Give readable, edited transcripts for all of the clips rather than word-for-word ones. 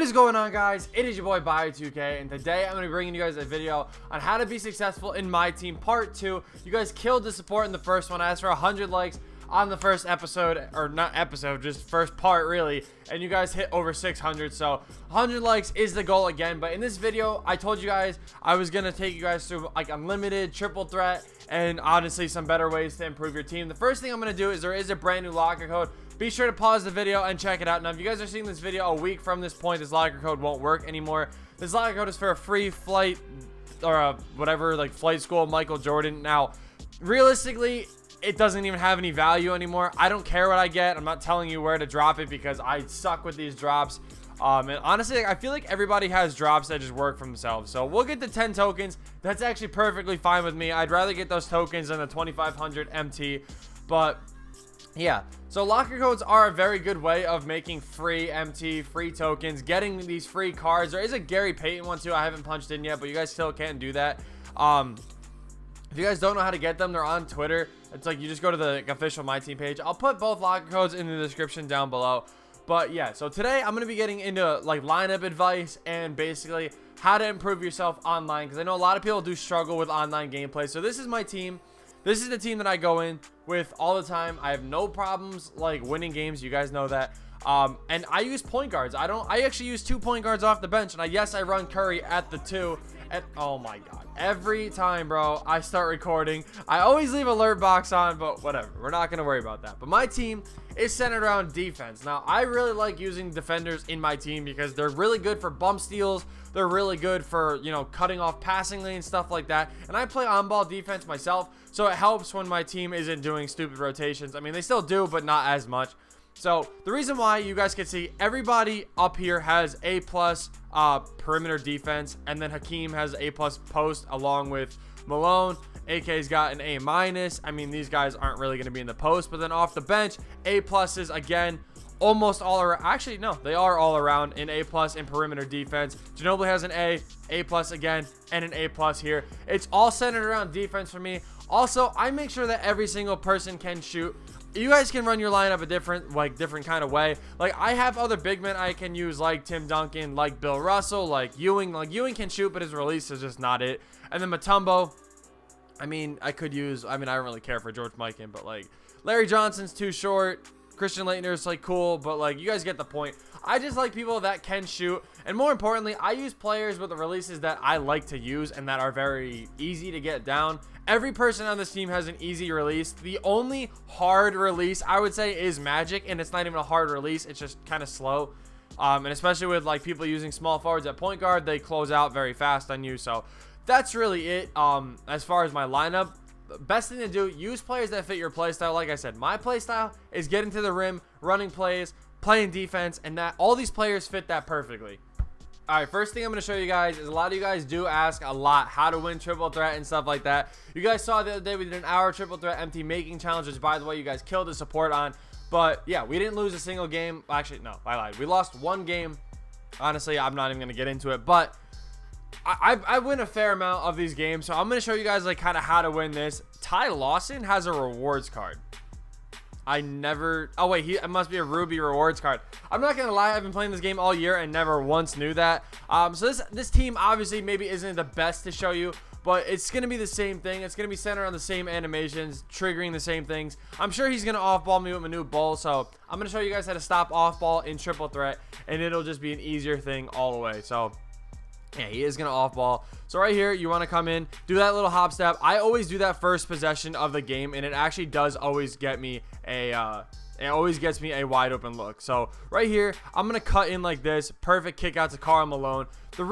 is going on, guys? It is your boy Bio2K, and today I'm going to be bringing you guys a video on how to be successful in my team part 2. You guys killed the support in the first one. I asked for 100 likes on the first episode, or not episode, just first part really, and you guys hit over 600. So 100 likes is the goal again. But in this video, I told you guys I was going to take you guys through like unlimited, triple threat, and honestly some better ways to improve your team. The first thing I'm going to do is there is a brand new locker code. Be sure to pause the video and check it out. Now, if you guys are seeing this video a week from this point, this locker code won't work anymore. This locker code is for a free flight or a whatever, like flight school, Michael Jordan. Now, realistically, it doesn't even have any value anymore. I don't care what I get. I'm not telling you where to drop it because I suck with these drops. And honestly, I feel like everybody has drops that just work for themselves. So we'll get the 10 tokens. That's actually perfectly fine with me. I'd rather get those tokens than the 2500 MT. But yeah, so locker codes are a very good way of making free MT, free tokens, getting these free cards. There is a Gary Payton one too. I haven't punched in yet, but you guys still can't do that. If you guys don't know how to get them, they're on Twitter. It's like you just go to the official Myteam page. I'll put both locker codes in the description down below. But yeah, so today I'm going to be getting into like lineup advice and basically how to improve yourself online, because I know a lot of people do struggle with online gameplay. So this is my team. This is the team that I go in with all the time. I have no problems like winning games. You guys know that. And I use point guards. I actually use 2 point guards off the bench. And yes, I run Curry at the 2. And oh my God, every time, bro, I start recording, I always leave alert box on, but whatever. We're not going to worry about that. But my team is centered around defense. Now, I really like using defenders in my team because they're really good for bump steals. They're really good for, you know, cutting off passing lanes, stuff like that. And I play on-ball defense myself, so it helps when my team isn't doing stupid rotations. I mean, they still do, but not as much. So the reason why you guys can see everybody up here has A+ perimeter defense, and then Hakeem has A+ post along with Malone. AK's got an A-. I mean, these guys aren't really going to be in the post, but then off the bench, A+ again, almost all around. Actually, no, they are all around in A+ in perimeter defense. Ginobili has an A+, A+ again, and an A+ here. It's all centered around defense for me. Also, I make sure that every single person can shoot. You guys can run your lineup a different kind of way. Like, I have other big men I can use, like Tim Duncan, like Bill Russell, like Ewing. Like, Ewing can shoot, but his release is just not it. And then Mutombo, I mean, I could use, I mean, I don't really care for George Myteam, but like Larry Johnson's too short. Christian Laettner's like cool, but like you guys get the point. I just like people that can shoot, and more importantly, I use players with the releases that I like to use and that are very easy to get down. Every person on this team has an easy release. The only hard release I would say is Magic, and it's not even a hard release, it's just kind of slow. And especially with like people using small forwards at point guard, they close out very fast on you. So that's really it. As far as my lineup, best thing to do, use players that fit your playstyle. Like I said, my playstyle is getting to the rim, running plays, playing defense, and that all these players fit that perfectly. All right, first thing I'm going to show you guys is a lot of you guys do ask a lot how to win triple threat and stuff like that. You guys saw the other day we did an hour triple threat MT making challenge, which by the way you guys killed the support on. But yeah, we didn't lose a single game. Actually, no, I lied. We lost 1 game. Honestly, I'm not even going to get into it, but I win a fair amount of these games, so I'm going to show you guys like kind of how to win this. Ty Lawson has a rewards card. Oh wait, it must be a Ruby rewards card. I'm not gonna lie, I've been playing this game all year and never once knew that. So this team obviously maybe isn't the best to show you, but it's gonna be the same thing. It's gonna be centered on the same animations, triggering the same things. I'm sure he's gonna off-ball me with Manute Bol, so I'm gonna show you guys how to stop off-ball in triple threat, and it'll just be an easier thing all the way. So yeah, he is going to off ball. So right here, you want to come in, do that little hop step. I always do that first possession of the game, and it actually does always get me a wide open look. So right here, I'm going to cut in like this. Perfect kick out to Karl Malone. The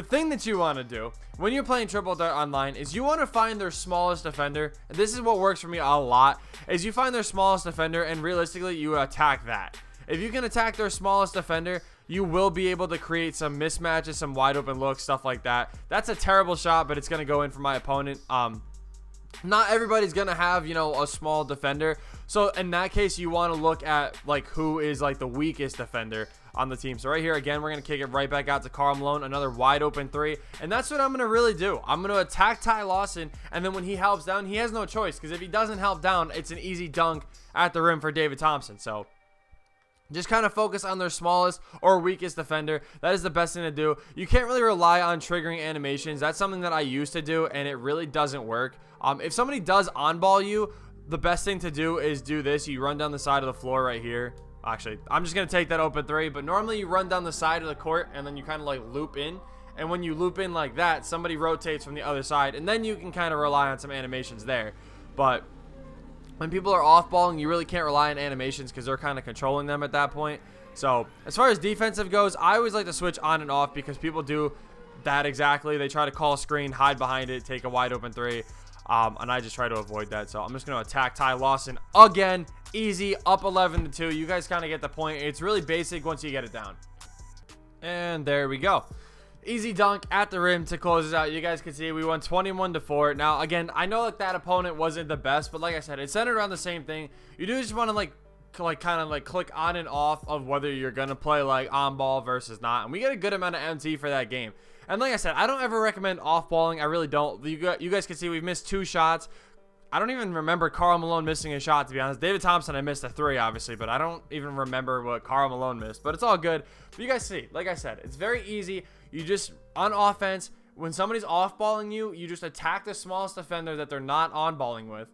thing that you want to do when you're playing triple threat online is you want to find their smallest defender. And this is what works for me a lot, is you find their smallest defender and realistically you attack that. If you can attack their smallest defender, you will be able to create some mismatches, some wide open looks, stuff like that. That's a terrible shot, but it's going to go in for my opponent. Not everybody's going to have, you know, a small defender. So in that case, you want to look at like who is like the weakest defender on the team. So right here, again, we're going to kick it right back out to Karl Malone, another wide open 3. And that's what I'm going to really do. I'm going to attack Ty Lawson, and then when he helps down, he has no choice, because if he doesn't help down, it's an easy dunk at the rim for David Thompson. So Just kind of focus on their smallest or weakest defender. That is the best thing to do. You can't really rely on triggering animations. That's something that I used to do, and it really doesn't work. If somebody does on-ball you, the best thing to do is do this. You run down the side of the floor right here. Actually, I'm just going to take that open three, but normally you run down the side of the court, and then you kind of like loop in. And when you loop in like that, somebody rotates from the other side, and then you can kind of rely on some animations there. But when people are off-balling, you really can't rely on animations because they're kind of controlling them at that point. So as far as defensive goes, I always like to switch on and off because people do that exactly. They try to call a screen, hide behind it, take a wide open three, and I just try to avoid that. So I'm just going to attack Ty Lawson again. Easy, up 11-2. You guys kind of get the point. It's really basic once you get it down. And there we go. Easy dunk at the rim to close it out. You guys can see we won 21-4. Now, again, I know like that opponent wasn't the best, but like I said, it's centered around the same thing. You do just want to kind of click on and off of whether you're gonna play like on ball versus not, and we get a good amount of MT for that game. And like I said, I don't ever recommend off balling. I really don't. You guys can see we've missed 2 shots. I don't even remember Karl Malone missing a shot, to be honest. David Thompson, I missed a 3, obviously, but I don't even remember what Karl Malone missed. But it's all good. But you guys see, like I said, it's very easy. You just, on offense, when somebody's off-balling you, you just attack the smallest defender that they're not on-balling with.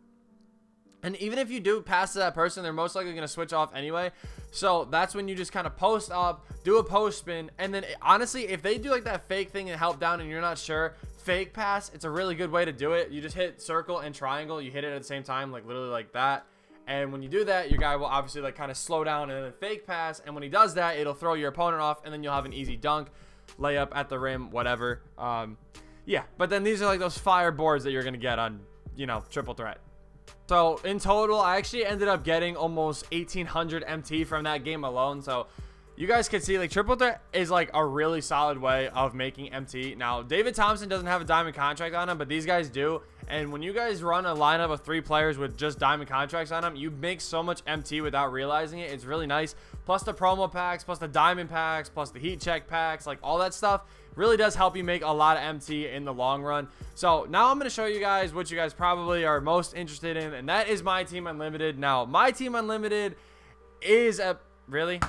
And even if you do pass to that person, they're most likely going to switch off anyway. So that's when you just kind of post up, do a post spin, and then honestly, if they do like that fake thing and help down and you're not sure, fake pass, it's a really good way to do it. You just hit circle and triangle. You hit it at the same time, like literally like that. And when you do that, your guy will obviously like kind of slow down and then fake pass. And when he does that, it'll throw your opponent off, and then you'll have an easy dunk, layup at the rim, whatever. Yeah, but then these are like those fire boards that you're going to get on, you know, triple threat. So in total, I actually ended up getting almost 1,800 MT from that game alone. So you guys can see like triple threat is like a really solid way of making MT. Now, David Thompson doesn't have a diamond contract on him, but these guys do. And when you guys run a lineup of 3 players with just diamond contracts on them, you make so much MT without realizing it. It's really nice. Plus the promo packs, plus the diamond packs, plus the heat check packs, like all that stuff really does help you make a lot of MT in the long run. So now I'm going to show you guys what you guys probably are most interested in, and that is Myteam Unlimited. Now, Myteam Unlimited is a... Really?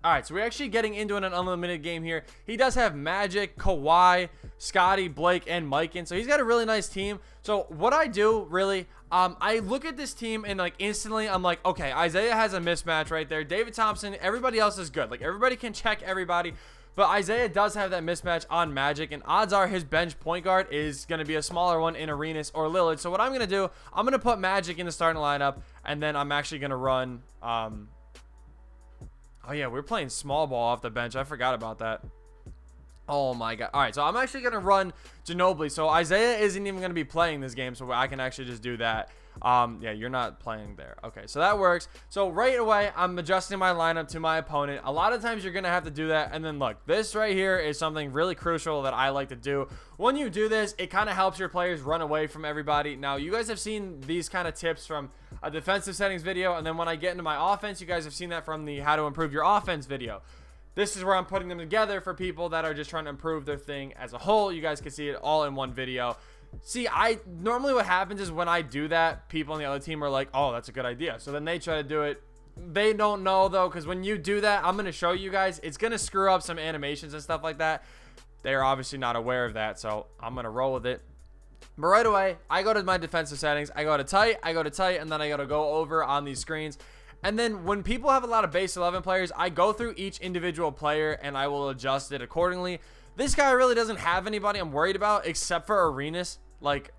Alright, so we're actually getting into an unlimited game here. He does have Magic, Kawhi, Scotty, Blake, and Mykin. So he's got a really nice team. So what I do, really, I look at this team and like instantly I'm like, okay, Isaiah has a mismatch right there. David Thompson, everybody else is good. Like everybody can check everybody. But Isaiah does have that mismatch on Magic, and odds are his bench point guard is going to be a smaller one in Arenas or Lillard. So what I'm going to do, I'm going to put Magic in the starting lineup, and then I'm actually going to run... oh, yeah, we're playing small ball off the bench. I forgot about that. Oh, my God. All right, so I'm actually going to run Ginobili. So Isaiah isn't even going to be playing this game, so I can actually just do that. Yeah, you're not playing there. Okay, so that works. So right away, I'm adjusting my lineup to my opponent. A lot of times you're going to have to do that. And then look, this right here is something really crucial that I like to do. When you do this, it kind of helps your players run away from everybody. Now, you guys have seen these kind of tips from a defensive settings video. And then when I get into my offense, you guys have seen that from the how to improve your offense video. This is where I'm putting them together for people that are just trying to improve their thing as a whole. You guys can see it all in one video. See, normally what happens is when I do that, people on the other team are like, oh, that's a good idea. So then they try to do it. They don't know, though, because when you do that, I'm going to show you guys. It's going to screw up some animations and stuff like that. They're obviously not aware of that, so I'm going to roll with it. But right away, I go to my defensive settings. I go to tight, and then I got to go over on these screens. And then when people have a lot of base 11 players, I go through each individual player, and I will adjust it accordingly. This guy really doesn't have anybody I'm worried about except for Arenas. Like,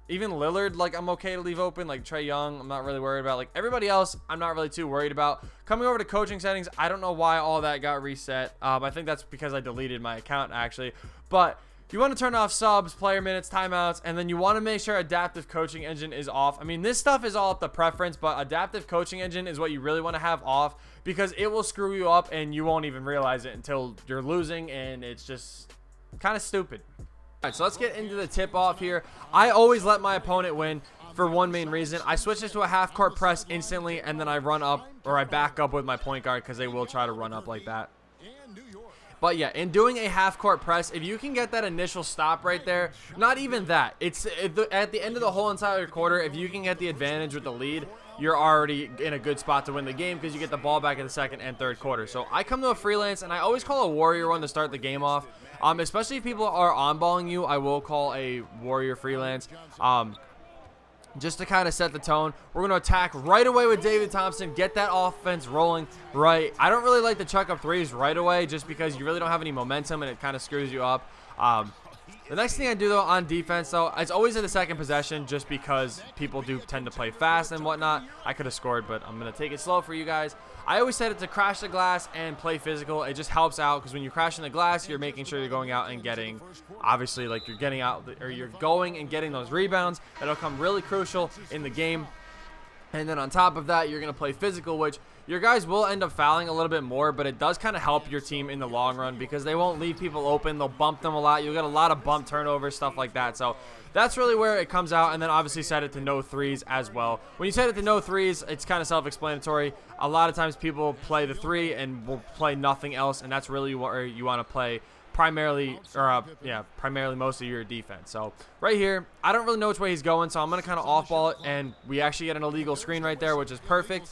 even Lillard, like, I'm okay to leave open. Like, Trae Young, I'm not really worried about. Like, everybody else, I'm not really too worried about. Coming over to coaching settings, I don't know why all that got reset. I think that's because I deleted my account, actually. But you want to turn off subs, player minutes, timeouts, and then you want to make sure adaptive coaching engine is off. I mean, this stuff is all up to preference, but adaptive coaching engine is what you really want to have off because it will screw you up and you won't even realize it until you're losing, and it's just kind of stupid. All right, so let's get into the tip off here. I always let my opponent win for one main reason. I switch this to a half court press instantly, and then I run up or I back up with my point guard because they will try to run up like that. But yeah, in doing a half court press, if you can get that initial stop right there, not even that, it's at the end of the whole entire quarter, if you can get the advantage with the lead, you're already in a good spot to win the game because you get the ball back in the second and third quarter. So I come to a freelance, and I always call a warrior one to start the game off. Especially if people are on-balling you, I will call a warrior freelance. Just to kind of set the tone. We're going to attack right away with David Thompson, get that offense rolling right. I don't really like to chuck up threes right away just because you really don't have any momentum and it kind of screws you up. The next thing I do, though, on defense, though, it's always in the second possession just because people do tend to play fast and whatnot. I could have scored, but I'm going to take it slow for you guys. I always set it to crash the glass and play physical. It just helps out because when you're crashing the glass, you're making sure you're going out and getting, obviously, like you're getting out, or you're going and getting those rebounds. That'll come really crucial in the game. And then on top of that, you're going to play physical, which your guys will end up fouling a little bit more, but it does kind of help your team in the long run because they won't leave people open. They'll bump them a lot. You'll get a lot of bump turnovers, stuff like that. So that's really where it comes out. And then obviously set it to no threes as well. When you set it to no threes, it's kind of self-explanatory. A lot of times people play the three and will play nothing else, and that's really where you want to play primarily most of your defense. So right here, I don't really know which way he's going, so I'm going to kind of off-ball it, and we actually get an illegal screen right there, which is perfect.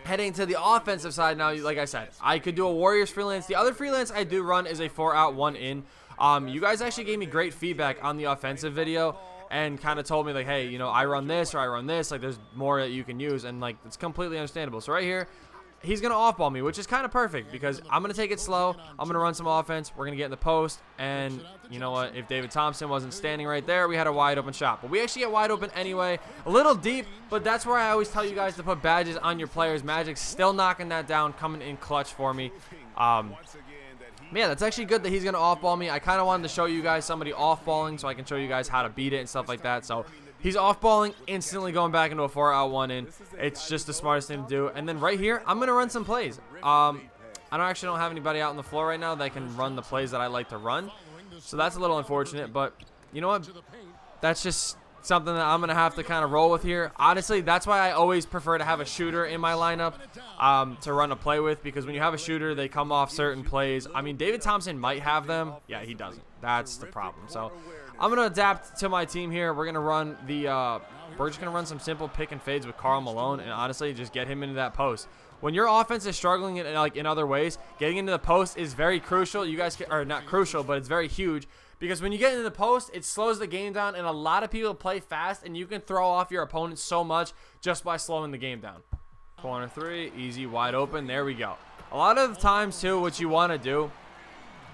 Heading to the offensive side now, like I said, I could do a Warriors freelance. The other freelance I do run is a 4-out, 1-in. You guys actually gave me great feedback on the offensive video and kind of told me, like, hey, you know, I run this or I run this. Like, there's more that you can use, and, like, it's completely understandable. So right here, he's going to off-ball me, which is kind of perfect because I'm going to take it slow. I'm going to run some offense. We're going to get in the post. And you know what? If David Thompson wasn't standing right there, we had a wide open shot. But we actually get wide open anyway. A little deep, but that's where I always tell you guys to put badges on your players. Magic's still knocking that down, coming in clutch for me. Yeah, that's actually good that he's going to off-ball me. I kind of wanted to show you guys somebody off-balling so I can show you guys how to beat it and stuff like that. So he's off-balling, instantly going back into a 4-out, 1-in. It's just the smartest thing to do. And then right here, I'm going to run some plays. I don't have anybody out on the floor right now that can run the plays that I like to run. So that's a little unfortunate. But you know what? That's just something that I'm going to have to kind of roll with here. Honestly, that's why I always prefer to have a shooter in my lineup to run a play with, because when you have a shooter, they come off certain plays. I mean, David Thompson might have them. Yeah, he doesn't. That's the problem. So I'm going to adapt to my team here. We're going to run we're just going to run some simple pick and fades with Karl Malone and honestly just get him into that post. When your offense is struggling in other ways, getting into the post is very crucial. You guys are not crucial, but it's very huge. Because when you get into the post, it slows the game down, and a lot of people play fast, and you can throw off your opponent so much just by slowing the game down. Corner three, easy, wide open. There we go. A lot of the times, too, what you want to do,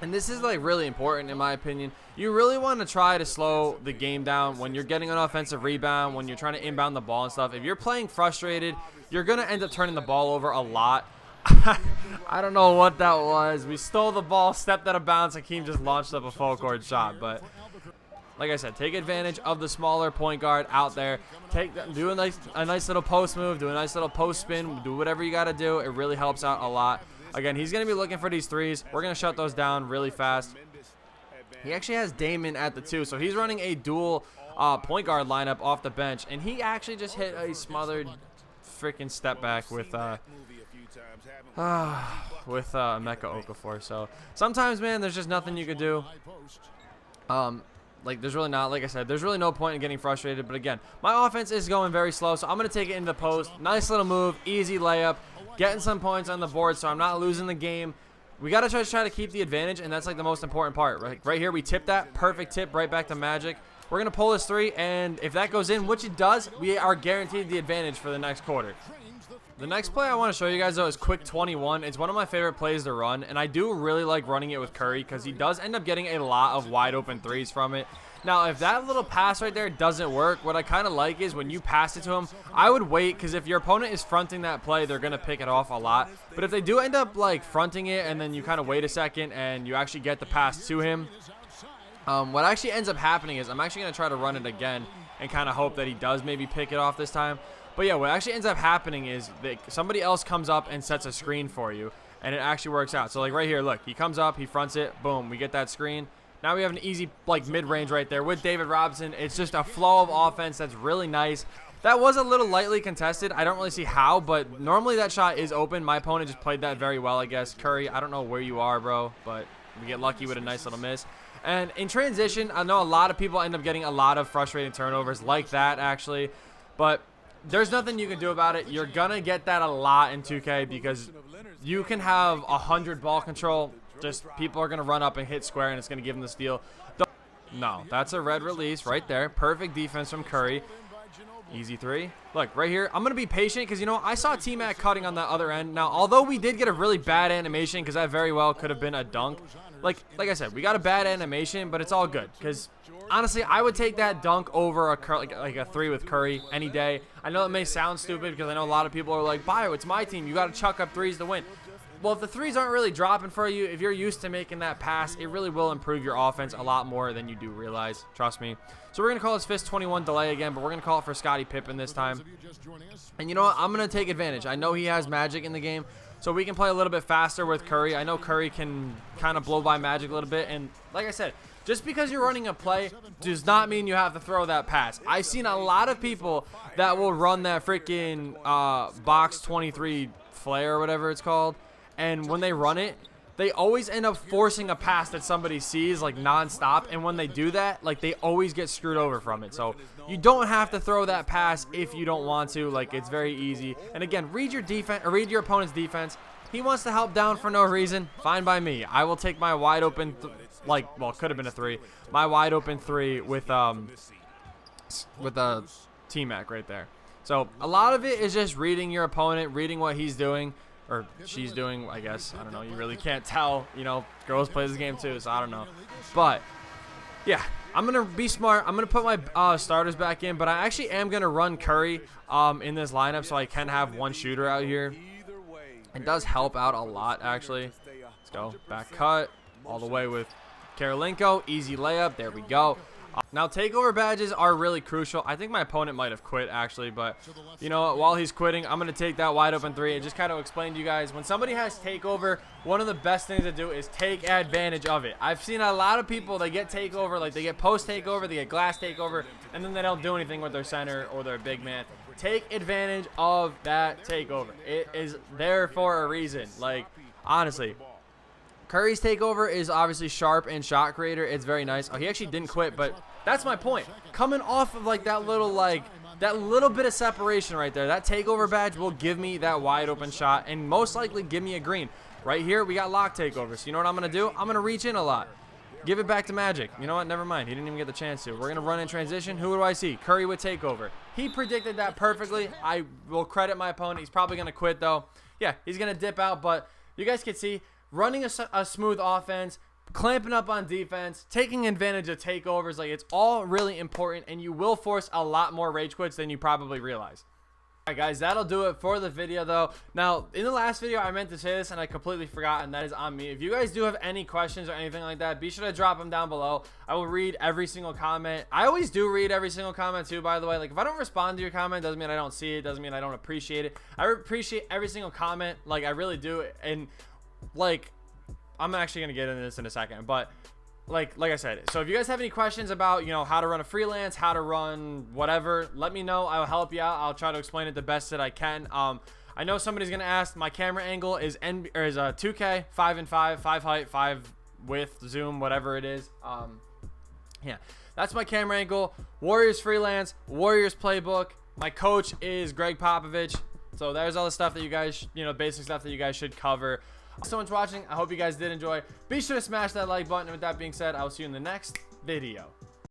and this is like really important in my opinion, you really want to try to slow the game down when you're getting an offensive rebound, when you're trying to inbound the ball and stuff. If you're playing frustrated, you're going to end up turning the ball over a lot. I don't know what that was. We stole the ball, stepped out of bounds. Hakeem just launched up a full court shot. But like I said, take advantage of the smaller point guard out there. Do a nice little post move, do a nice little post spin, do whatever you got to do. It really helps out a lot. Again, he's going to be looking for these threes. We're going to shut those down really fast. He actually has Damon at the 2, so he's running a dual point guard lineup off the bench, and he actually just hit a smothered freaking step back with Emeka Okafor. So sometimes, man, there's just nothing you can do. There's really not, like I said, there's really no point in getting frustrated. But again, my offense is going very slow, so I'm going to take it into the post. Nice little move, easy layup, getting some points on the board, so I'm not losing the game. We got to try to keep the advantage, and that's like the most important part. Right here, we tip that. Perfect tip right back to Magic. We're going to pull this three, and if that goes in, which it does, we are guaranteed the advantage for the next quarter. The next play I want to show you guys, though, is Quick 21. It's one of my favorite plays to run, and I do really like running it with Curry because he does end up getting a lot of wide open threes from it. Now, if that little pass right there doesn't work, what I kind of like is when you pass it to him, I would wait because if your opponent is fronting that play, they're going to pick it off a lot. But if they do end up, like, fronting it and then you kind of wait a second and you actually get the pass to him, what actually ends up happening is I'm actually going to try to run it again and kind of hope that he does maybe pick it off this time. But yeah, what actually ends up happening is that somebody else comes up and sets a screen for you, and it actually works out. So like right here, look, he comes up, he fronts it, boom, we get that screen. Now we have an easy like mid-range right there with David Robinson. It's just a flow of offense that's really nice. That was a little lightly contested. I don't really see how, but normally that shot is open. My opponent just played that very well, I guess. Curry, I don't know where you are, bro, but we get lucky with a nice little miss. And in transition, I know a lot of people end up getting a lot of frustrating turnovers like that, actually. But there's nothing you can do about it. You're gonna get that a lot in 2K because you can have 100 ball control. Just people are gonna run up and hit square, and it's gonna give them the steal. No, that's a red release right there. Perfect defense from Curry. Easy three. Look, right here, I'm going to be patient because, you know, I saw T-Mac cutting on the other end. Now, although we did get a really bad animation because that very well could have been a dunk. Like I said, we got a bad animation, but it's all good because, honestly, I would take that dunk over like a three with Curry any day. I know it may sound stupid because I know a lot of people are like, Bio, it's my team. You got to chuck up threes to win. Well, if the threes aren't really dropping for you, if you're used to making that pass, it really will improve your offense a lot more than you do realize. Trust me. So we're going to call this Fist 21 delay again, but we're going to call it for Scottie Pippen this time. And you know what? I'm going to take advantage. I know he has Magic in the game, so we can play a little bit faster with Curry. I know Curry can kind of blow by Magic a little bit. And like I said, just because you're running a play does not mean you have to throw that pass. I've seen a lot of people that will run that freaking box 23 flare or whatever it's called. And when they run it, they always end up forcing a pass that somebody sees like nonstop. And when they do that, like they always get screwed over from it. So you don't have to throw that pass if you don't want to. Like it's very easy. And again, read your defense or read your opponent's defense. He wants to help down for no reason. Fine by me. I will take my wide open, well, it could have been a three. My wide open three with a T-Mac right there. So a lot of it is just reading your opponent, reading what he's doing. Or she's doing, I guess. I don't know. You really can't tell. You know, girls play this game too, so I don't know. But, yeah, I'm going to be smart. I'm going to put my starters back in, but I actually am going to run Curry in this lineup so I can have one shooter out here. It does help out a lot, actually. Let's go. Back cut all the way with Karolinko. Easy layup. There we go. Now, takeover badges are really crucial. I think my opponent might have quit, actually, but, you know what, while he's quitting, I'm going to take that wide open three and just kind of explain to you guys, when somebody has takeover, one of the best things to do is take advantage of it. I've seen a lot of people, they get takeover, like they get post takeover, they get glass takeover, and then they don't do anything with their center or their big man. Take advantage of that takeover. It is there for a reason. Like, honestly. Curry's takeover is obviously sharp and shot creator. It's very nice. Oh, he actually didn't quit, but that's my point. Coming off of like that little bit of separation right there, that takeover badge will give me that wide open shot and most likely give me a green. Right here, we got lock takeover. So you know what I'm going to do? I'm going to reach in a lot. Give it back to Magic. You know what? Never mind. He didn't even get the chance to. We're going to run in transition. Who do I see? Curry with takeover. He predicted that perfectly. I will credit my opponent. He's probably going to quit, though. Yeah, he's going to dip out, but you guys can see running a smooth offense, clamping up on defense, taking advantage of takeovers, like it's all really important, and you will force a lot more rage quits than you probably realize. Alright guys, that'll do it for the video though. Now, in the last video, I meant to say this and I completely forgot, and that is on me. If you guys do have any questions or anything like that, be sure to drop them down below. I will read every single comment. I always do read every single comment too, by the way. Like, if I don't respond to your comment, doesn't mean I don't see it, doesn't mean I don't appreciate it. I appreciate every single comment, like I really do, and like, I'm actually going to get into this in a second, but like I said, so if you guys have any questions about, you know, how to run a freelance, how to run whatever, let me know. I'll help you out. I'll try to explain it the best that I can. I know somebody's going to ask, my camera angle is 2K, 5 and 5 height, 5 width, zoom, whatever it is. Yeah, that's my camera angle. Warriors freelance, Warriors playbook. My coach is Greg Popovich. So there's all the stuff that you guys, you know, basic stuff that you guys should cover. So much watching. I hope you guys did enjoy. Be sure to smash that like button. And with that being said, I will see you in the next video.